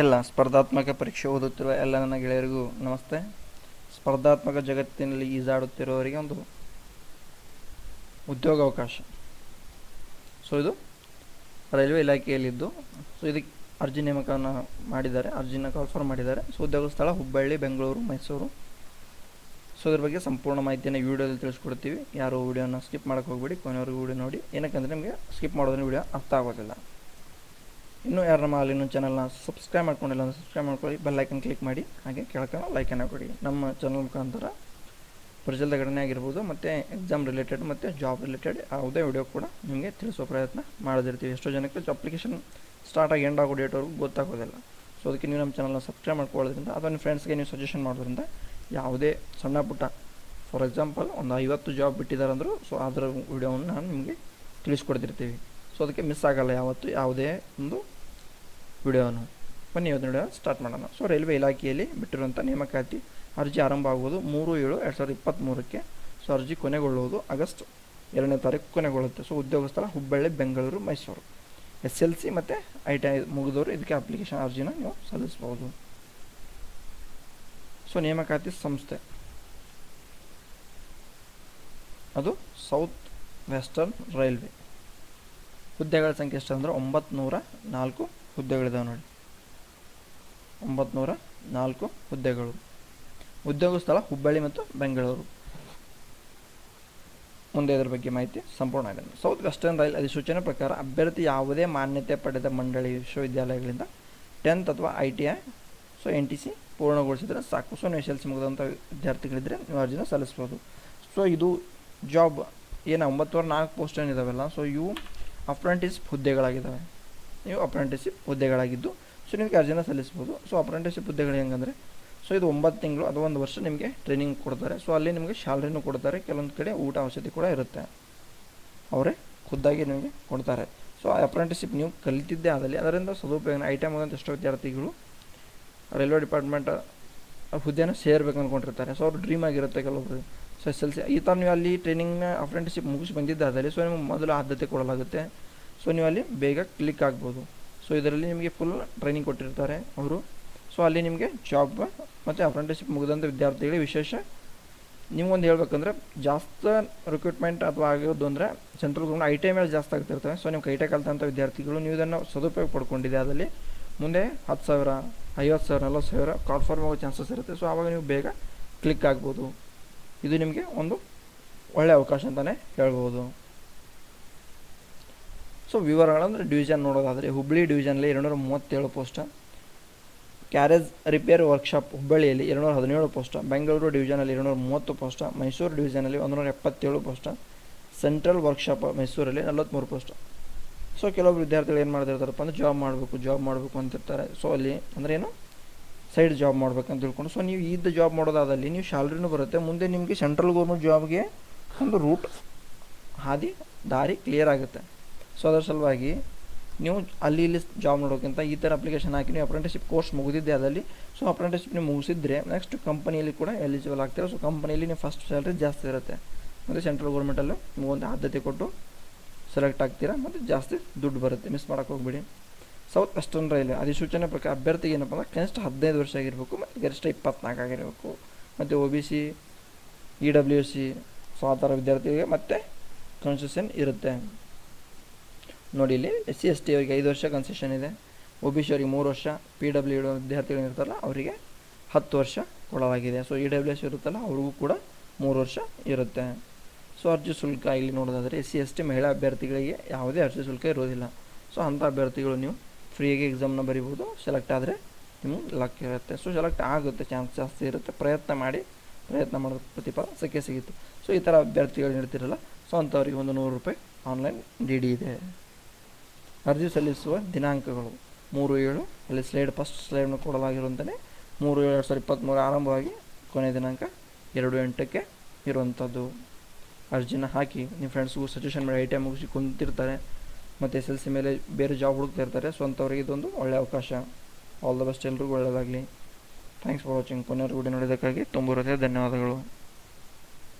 ಎಲ್ಲ ಸ್ಪರ್ಧಾತ್ಮಕ ಪರೀಕ್ಷೆ ಓದುತ್ತಿರುವ ಎಲ್ಲ ನನ್ನ ಗೆಳೆಯರಿಗೂ ನಮಸ್ತೆ. ಸ್ಪರ್ಧಾತ್ಮಕ ಜಗತ್ತಿನಲ್ಲಿ ಈಜಾಡುತ್ತಿರುವವರಿಗೆ ಒಂದು ಉದ್ಯೋಗಾವಕಾಶ. ಸೊ ಇದು ರೈಲ್ವೆ ಇಲಾಖೆಯಲ್ಲಿದ್ದು, ಸೊ ಇದಕ್ಕೆ ಅರ್ಜಿ ನೇಮಕವನ್ನು ಮಾಡಿದ್ದಾರೆ, ಅರ್ಜಿನ ಕಾಲ್ಫರ್ ಮಾಡಿದ್ದಾರೆ. ಸೊ ಉದ್ಯೋಗ ಸ್ಥಳ ಹುಬ್ಬಳ್ಳಿ, ಬೆಂಗಳೂರು, ಮೈಸೂರು. ಸೊ ಇದ್ರ ಬಗ್ಗೆ ಸಂಪೂರ್ಣ ಮಾಹಿತಿಯನ್ನು ಈ ವಿಡಿಯೋದಲ್ಲಿ ತಿಳಿಸ್ಕೊಡ್ತೀವಿ. ಯಾರು ವಿಡಿಯೋನ ಸ್ಕಿಪ್ ಮಾಡೋಕ್ಕೆ ಹೋಗ್ಬೇಡಿ, ಕೊನೆವರೆಗೂ ವಿಡಿಯೋ ನೋಡಿ. ಏನಕ್ಕಂದರೆ ನಿಮಗೆ ಸ್ಕಿಪ್ ಮಾಡೋದ್ರೆ ವಿಡಿಯೋ ಅರ್ಥ ಆಗೋದಿಲ್ಲ. ಇನ್ನೂ ಯಾರು ನಮ್ಮ ಅಲ್ಲಿನ ಚಾನಲ್ನ ಸಬ್ಸ್ಕ್ರೈಬ್ ಮಾಡ್ಕೊಂಡಿಲ್ಲ ಅಂದರೆ ಸಬ್ಸ್ಕ್ರೈಬ್ ಮಾಡ್ಕೊಳ್ಳಿ, ಬೆಲ್ಲೈಕನ್ ಕ್ಲಿಕ್ ಮಾಡಿ, ಹಾಗೆ ಕೆಳಕನ ಲೈಕನ್ನು ಕೊಡಿ. ನಮ್ಮ ಚಾನಲ್ ಮುಖಾಂತರ ಪರಿಚಯದ ಘಟನೆ ಆಗಿರ್ಬೋದು, ಮತ್ತು ಎಕ್ಸಾಮ್ ರಿಲೇಟೆಡ್ ಮತ್ತು ಜಾಬ್ ರಿಲೇಟೆಡ್ ಯಾವುದೇ ವಿಡಿಯೋ ಕೂಡ ನಿಮಗೆ ತಿಳಿಸೋ ಪ್ರಯತ್ನ ಮಾಡೋದಿರ್ತೀವಿ. ಎಷ್ಟೋ ಜನಕ್ಕೆ ಅಪ್ಲಿಕೇಶನ್ ಸ್ಟಾರ್ಟ್ ಆಗಿ ಎಂಡ್ ಆಗೋ ಡೇಟ್ವರೆಗೂ ಗೊತ್ತಾಗೋದಿಲ್ಲ. ಸೊ ಅದಕ್ಕೆ ನೀವು ನಮ್ಮ ಚಾನಲ್ನ ಸಬ್ಸ್ಕ್ರೈಬ್ ಮಾಡ್ಕೊಳ್ಳೋದ್ರಿಂದ ಅಥವಾ ನಿಮ್ಮ ಫ್ರೆಂಡ್ಸ್ಗೆ ನೀವು ಸಜೆಷನ್ ಮಾಡೋದ್ರಿಂದ ಯಾವುದೇ ಸಣ್ಣ ಪುಟ್ಟ, ಫಾರ್ ಎಕ್ಸಾಂಪಲ್ ಒಂದು 50 ಜಾಬ್ ಬಿಟ್ಟಿದ್ದಾರೆ ಅಂದರೂ ಸೊ ಅದರ ವಿಡಿಯೋವನ್ನು ನಾನು ನಿಮಗೆ ತಿಳಿಸ್ಕೊಡ್ತಿರ್ತೀವಿ. ಸೊ ಅದಕ್ಕೆ ಮಿಸ್ ಆಗೋಲ್ಲ ಯಾವತ್ತು ಯಾವುದೇ ಒಂದು ವಿಡಿಯೋನು. ಬನ್ನಿ ಇವತ್ತು ವಿಡಿಯೋ ಸ್ಟಾರ್ಟ್ ಮಾಡೋಣ. ಸೊ ರೈಲ್ವೆ ಇಲಾಖೆಯಲ್ಲಿ ಬಿಟ್ಟಿರುವಂಥ ನೇಮಕಾತಿ ಅರ್ಜಿ ಆರಂಭ ಆಗುವುದು 3/7/2023. ಸೊ ಅರ್ಜಿ ಕೊನೆಗೊಳ್ಳುವುದು ಆಗಸ್ಟ್ 2ನೇ ತಾರೀಕು ಕೊನೆಗೊಳ್ಳುತ್ತೆ. ಸೊ ಉದ್ಯೋಗ ಸ್ಥಳ ಹುಬ್ಬಳ್ಳಿ, ಬೆಂಗಳೂರು, ಮೈಸೂರು. SLC ಮತ್ತು ITI ಮುಗಿದವರು ಇದಕ್ಕೆ ಅಪ್ಲಿಕೇಶನ್ ಅರ್ಜಿನ ನೀವು ಸಲ್ಲಿಸ್ಬೋದು. ಸೊ ನೇಮಕಾತಿ ಸಂಸ್ಥೆ ಅದು ಸೌತ್ ವೆಸ್ಟರ್ನ್ ರೈಲ್ವೆ. ಹುದ್ದೆಗಳ ಸಂಖ್ಯೆ ಎಷ್ಟು ಅಂದರೆ 904 ಹುದ್ದೆಗಳಿದಾವೆ ನೋಡಿ, 904 ಹುದ್ದೆಗಳು. ಉದ್ಯೋಗ ಸ್ಥಳ ಹುಬ್ಬಳ್ಳಿ ಮತ್ತು ಬೆಂಗಳೂರು. ಮುಂದೆ ಇದರ ಬಗ್ಗೆ ಮಾಹಿತಿ ಸಂಪೂರ್ಣ ಇದೆ. ಸೌತ್ ವೆಸ್ಟರ್ನ್ ರೈಲ್ ಅಧಿಸೂಚನೆ ಪ್ರಕಾರ ಅಭ್ಯರ್ಥಿ ಯಾವುದೇ ಮಾನ್ಯತೆ ಪಡೆದ ಮಂಡಳಿ ವಿಶ್ವವಿದ್ಯಾಲಯಗಳಿಂದ 10th ಅಥವಾ ITI ಸೊ NTC ಪೂರ್ಣಗೊಳಿಸಿದರೆ ಸಾಕು. ಸೊ ನೀವು SLC ಮುಗಿದಂಥ ವಿದ್ಯಾರ್ಥಿಗಳಿದ್ದರೆ ನೀವು ಅರ್ಜಿನ ಸಲ್ಲಿಸ್ಬೋದು. ಸೊ ಇದು ಜಾಬ್ ಏನು 904 ಪೋಸ್ಟ್ ಏನಿದಾವೆಲ್ಲ, ಸೊ ಇವು ಅಪ್ರೆಂಟಿಸ್ಶಿಪ್ ಹುದ್ದೆಗಳಾಗಿದ್ದಾವೆ. ನೀವು ಅಪ್ರೆಂಟಿಸ್ಶಿಪ್ ಹುದ್ದೆಗಳಾಗಿದ್ದು ಸೊ ನಿಮಗೆ ಅರ್ಜಿನ ಸಲ್ಲಿಸ್ಬೋದು. ಸೊ ಅಪ್ರೆಂಟಿಸ್ಶಿಪ್ ಹುದ್ದೆಗಳು ಹೆಂಗಂದರೆ, ಸೊ ಇದು 9 ತಿಂಗಳು ಅಥವಾ 1 ವರ್ಷ ನಿಮಗೆ ಟ್ರೈನಿಂಗ್ ಕೊಡ್ತಾರೆ. ಸೊ ಅಲ್ಲಿ ನಿಮಗೆ ಸ್ಯಾಲ್ರಿನೂ ಕೊಡ್ತಾರೆ, ಕೆಲವೊಂದು ಕಡೆ ಊಟ ವಸತಿ ಕೂಡ ಇರುತ್ತೆ, ಅವರೇ ಖುದ್ದಾಗಿ ನಿಮಗೆ ಕೊಡ್ತಾರೆ. ಸೊ ಆ ಅಪ್ರೆಂಟಿಸ್ಶಿಪ್ ನೀವು ಕಲಿತಿದ್ದೇ ಆದಲ್ಲಿ ಅದರಿಂದ ಸದುಪಯೋಗ. ITI ಮುಗಿದಂಥ ಎಷ್ಟೋ ವಿದ್ಯಾರ್ಥಿಗಳು ರೈಲ್ವೆ ಡಿಪಾರ್ಟ್ಮೆಂಟ್ ಹುದ್ದೆನ ಸೇರ್ಬೇಕು ಅಂದ್ಕೊಂಡಿರ್ತಾರೆ. ಸೊ ಅವ್ರ ಡ್ರೀಮ್ ಆಗಿರುತ್ತೆ ಕೆಲವೊಬ್ರು. ಸೊ SLC ಈ ಥರ ನೀವು ಅಲ್ಲಿ ಟ್ರೈನಿಂಗ್ನ ಅಪ್ರೆಂಟಿಸ್ಶಿಪ್ ಮುಗಿಸಿ ಬಂದಿದ್ದಾದಲ್ಲಿ ಸೊ ನಿಮಗೆ ಮೊದಲು ಆದ್ಯತೆ ಕೊಡಲಾಗುತ್ತೆ. ಸೊ ನೀವು ಅಲ್ಲಿ ಬೇಗ ಕ್ಲಿಕ್ ಆಗ್ಬೋದು. ಸೊ ಇದರಲ್ಲಿ ನಿಮಗೆ ಫುಲ್ ಟ್ರೈನಿಂಗ್ ಕೊಟ್ಟಿರ್ತಾರೆ ಅವರು. ಸೊ ಅಲ್ಲಿ ನಿಮಗೆ ಜಾಬ್ ಮತ್ತು ಅಪ್ರೆಂಟಿಸ್ಶಿಪ್ ಮುಗಿದಂಥ ವಿದ್ಯಾರ್ಥಿಗಳಿಗೆ ವಿಶೇಷ ನಿಮ್ಗೊಂದು ಹೇಳ್ಬೇಕಂದ್ರೆ ಜಾಸ್ತಿ ರಿಕ್ರೂಟ್ಮೆಂಟ್ ಅಥವಾ ಆಗೋದು ಅಂದರೆ ಸೆಂಟ್ರಲ್ ಗೌರ್ಮೆಂಟ್ ITI ಮೇಲೆ ಜಾಸ್ತಿ ಆಗ್ತಿರ್ತವೆ. ಸೊ ನೀವು ITI ಕಲಿತಂಥ ವಿದ್ಯಾರ್ಥಿಗಳು ನೀವು ಇದನ್ನು ಸದುಪಯೋಗ ಪಡ್ಕೊಂಡಿದೆ ಅದರಲ್ಲಿ ಮುಂದೆ 10,000, 50,000, 40,000 ಕಾಲ್ಫಾರ್ಮ್ ಆಗೋ ಚಾನ್ಸಸ್ ಇರುತ್ತೆ. ಸೊ ಆವಾಗ ನೀವು ಬೇಗ ಕ್ಲಿಕ್ ಆಗ್ಬೋದು. ಇದು ನಿಮಗೆ ಒಂದು ಒಳ್ಳೆಯ ಅವಕಾಶ ಅಂತಲೇ ಹೇಳ್ಬೋದು. ಸೊ ವಿವರಗಳಂದರೆ ಡಿವಿಷನ್ ನೋಡೋದಾದರೆ ಹುಬ್ಬಳ್ಳಿ ಡಿವಿಷನಲ್ಲಿ 237 ಪೋಸ್ಟ, ಕ್ಯಾರೇಜ್ ರಿಪೇರ್ ವರ್ಕ್ಶಾಪ್ ಹುಬ್ಬಳ್ಳಿಯಲ್ಲಿ 217 ಪೋಸ್ಟ, ಬೆಂಗಳೂರು ಡಿವಿಷನಲ್ಲಿ 230 ಪೋಸ್ಟ, ಮೈಸೂರು ಡಿವಿಷನಲ್ಲಿ 177 ಪೋಸ್ಟ, ಸೆಂಟ್ರಲ್ ವರ್ಕ್ಶಾಪ್ ಮೈಸೂರಲ್ಲಿ 43 ಪೋಸ್ಟ. ಸೊ ಕೆಲವೊಬ್ರು ವಿದ್ಯಾರ್ಥಿಗಳು ಏನು ಮಾಡ್ತಿರ್ತಾರಪ್ಪ ಅಂದರೆ ಜಾಬ್ ಮಾಡಬೇಕು ಅಂತಿರ್ತಾರೆ. ಸೊ ಅಲ್ಲಿ ಅಂದರೆ ಏನು ಸೈಡ್ ಜಾಬ್ ಮಾಡ್ಬೇಕಂತ ತಿಳ್ಕೊಂಡು ಸೊ ನೀವು ಇದು ಜಾಬ್ ಮಾಡೋದಾದಲ್ಲಿ ನೀವು ಸ್ಯಾಲ್ರಿನೂ ಬರುತ್ತೆ, ಮುಂದೆ ನಿಮಗೆ ಸೆಂಟ್ರಲ್ ಗೌರ್ಮೆಂಟ್ ಜಾಬ್ಗೆ ಒಂದು ರೂಟ್ ದಾರಿ ಕ್ಲಿಯರ್ ಆಗುತ್ತೆ. ಸೊ ಅದರ ಸಲುವಾಗಿ ನೀವು ಅಲ್ಲಿ ಇಲ್ಲಿ ಜಾಬ್ ನೋಡೋಕ್ಕಿಂತ ಈ ಥರ ಅಪ್ಲಿಕೇಶನ್ ಹಾಕಿ ನೀವು ಅಪ್ರೆಂಟಿಸ್ಶಿಪ್ ಕೋರ್ಸ್ ಮುಗಿದಿದ್ದೆ ಅದರಲ್ಲಿ ಸೊ ಅಪ್ರೆಂಟಿಸ್ಶಿಪ್ ನೀವು ಮುಗಿಸಿದ್ರೆ ನೆಕ್ಸ್ಟ್ ಕಂಪನಿಯಲ್ಲಿ ಕೂಡ ಎಲಿಜಿಬಲ್ ಆಗ್ತೀರ. ಸೊ ಕಂಪನಿಯಲ್ಲಿ ನೀವು ಫಸ್ಟ್ ಸ್ಯಾಲ್ರಿ ಜಾಸ್ತಿ ಇರುತ್ತೆ, ಮತ್ತು ಸೆಂಟ್ರಲ್ ಗೌರ್ಮೆಂಟಲ್ಲೂ ನೀವು ಒಂದು ಆದ್ಯತೆ ಕೊಟ್ಟು ಸೆಲೆಕ್ಟ್ ಆಗ್ತೀರಾ ಮತ್ತು ಜಾಸ್ತಿ ದುಡ್ಡು ಬರುತ್ತೆ. ಮಿಸ್ ಮಾಡೋಕ್ಕೆ ಹೋಗ್ಬಿಡಿ. ಸೌತ್ ವೆಸ್ಟರ್ನ್ ರೈಲ್ವೆ ಅಧಿಸೂಚನೆ ಪ್ರಕಾರ ಅಭ್ಯರ್ಥಿಗೆ ಏನಪ್ಪ ಅಂದರೆ ಕನಿಷ್ಠ 15 ವರ್ಷ ಆಗಿರಬೇಕು ಮತ್ತು ಗರಿಷ್ಠ 24 ಆಗಿರಬೇಕು. ಮತ್ತು OBC, EWC ಸೊ ಆ ಥರ ವಿದ್ಯಾರ್ಥಿಗಳಿಗೆ ಮತ್ತೆ ಕನ್ಸೆಷನ್ ಇರುತ್ತೆ ನೋಡಿ. ಇಲ್ಲಿ SC ST ಅವರಿಗೆ 5 ವರ್ಷ ಕನ್ಸೆಷನ್ ಇದೆ, OBC ಅವರಿಗೆ 3 ವರ್ಷ, PWD ವಿದ್ಯಾರ್ಥಿಗಳು ಇರ್ತಾರಲ್ಲ ಅವರಿಗೆ 10 ವರ್ಷ ಕೊಡಲಾಗಿದೆ. ಸೊ EWS ಇರುತ್ತಲ್ಲ ಅವ್ರಿಗೂ ಕೂಡ 3 ವರ್ಷ ಇರುತ್ತೆ. ಸೊ ಅರ್ಜಿ ಶುಲ್ಕ ಇಲ್ಲಿ ನೋಡೋದಾದರೆ SC ST ಮಹಿಳಾ ಅಭ್ಯರ್ಥಿಗಳಿಗೆ ಯಾವುದೇ ಅರ್ಜಿ ಶುಲ್ಕ ಇರೋದಿಲ್ಲ. ಸೊ ಅಂಥ ಅಭ್ಯರ್ಥಿಗಳು ನೀವು ಫ್ರೀಯಾಗಿ ಎಕ್ಸಾಮ್ನ ಬರಿಬೋದು. ಸೆಲೆಕ್ಟ್ ಆದರೆ ನಿಮಗೆ ಲಕ್ ಇರುತ್ತೆ. ಸೊ ಸೆಲೆಕ್ಟ್ ಆಗುತ್ತೆ, ಚಾನ್ಸ್ ಜಾಸ್ತಿ ಇರುತ್ತೆ. ಪ್ರಯತ್ನ ಮಾಡೋದು ಪ್ರತಿಫಲ ಸಿಗುತ್ತೆ. ಸೊ ಈ ಥರ ಅಭ್ಯರ್ಥಿಗಳು ಇರ್ತಿರಲ್ಲ ಸೊ ಅಂಥವ್ರಿಗೆ ಒಂದು 100 ರೂಪಾಯಿ ಆನ್ಲೈನ್ DD ಇದೆ. ಅರ್ಜಿ ಸಲ್ಲಿಸುವ ದಿನಾಂಕಗಳು 3/7 ಅಲ್ಲಿ ಫಸ್ಟ್ ಸ್ಲೈಡ್ನ ಕೊಡಲಾಗಿರುವಂತೆಯೇ 3/7/2023 ಆರಂಭವಾಗಿ ಕೊನೆಯ ದಿನಾಂಕ 2/8 ಇರುವಂಥದ್ದು. ಅರ್ಜಿನ ಹಾಕಿ ನಿಮ್ಮ ಫ್ರೆಂಡ್ಸ್ಗೂ ಸಜೆಷನ್ ಮಾಡಿ. ITI ಮುಗಿಸಿ ಕುಂತಿರ್ತಾರೆ ಮತ್ತು SLC ಮೇಲೆ ಬೇರೆ ಜಾಬ್ ಹುಡುಕ್ತಾ ಇರ್ತಾರೆ. ಸೊ ಅಂಥವ್ರಿಗೆ ಇದೊಂದು ಒಳ್ಳೆಯ ಅವಕಾಶ. ಆಲ್ ದ ಬೆಸ್ಟ್, ಎಲ್ರಿಗೂ ಒಳ್ಳೆಯದಾಗಲಿ. Thanks for watching. ಕೊನೆಯವರೆಗೂ ವಿಡಿಯೋ ನೋಡೋದಕ್ಕಾಗಿ ತುಂಬ ಧನ್ಯವಾದಗಳು.